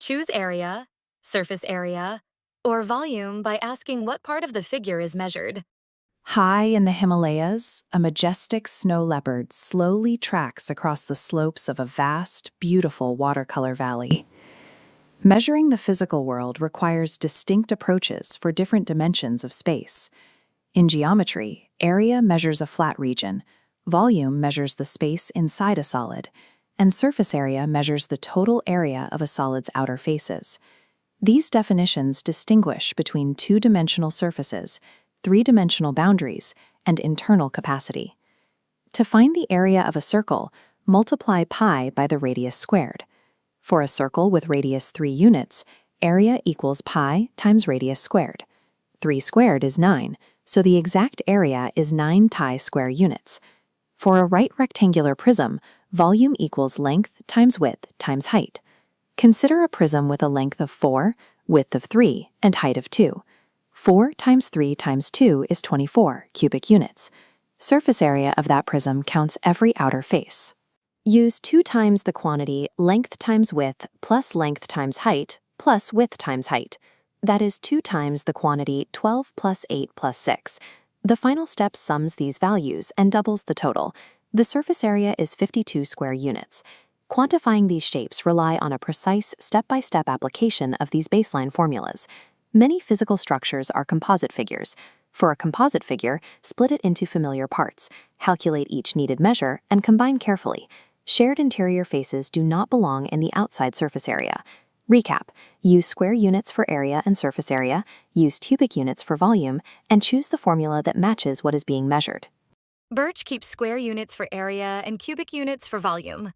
Choose area, surface area, or volume by asking what part of the figure is measured. High in the Himalayas, a majestic snow leopard slowly tracks across the slopes of a vast, beautiful watercolor valley. Measuring the physical world requires distinct approaches for different dimensions of space. In geometry, area measures a flat region, volume measures the space inside a solid, and surface area measures the total area of a solid's outer faces. These definitions distinguish between two-dimensional surfaces, three-dimensional boundaries, and internal capacity. To find the area of a circle, multiply pi by the radius squared. For a circle with radius 3 units, area equals pi times radius squared. 3 squared is 9, so the exact area is 9 pi square units. For a right rectangular prism, volume equals length times width times height. Consider a prism with a length of 4, width of 3, and height of 2. 4 times 3 times 2 is 24 cubic units. Surface area of that prism counts every outer face. Use 2 times the quantity length times width plus length times height plus width times height. That is 2 times the quantity 12 plus 8 plus 6. The final step sums these values and doubles the total. The surface area is 52 square units. Quantifying these shapes rely on a precise step-by-step application of these baseline formulas. Many physical structures are composite figures. For a composite figure, split it into familiar parts, calculate each needed measure, and combine carefully. Shared interior faces do not belong in the outside surface area. Recap: use square units for area and surface area, use cubic units for volume, and choose the formula that matches what is being measured. Birch keeps square units for area and cubic units for volume.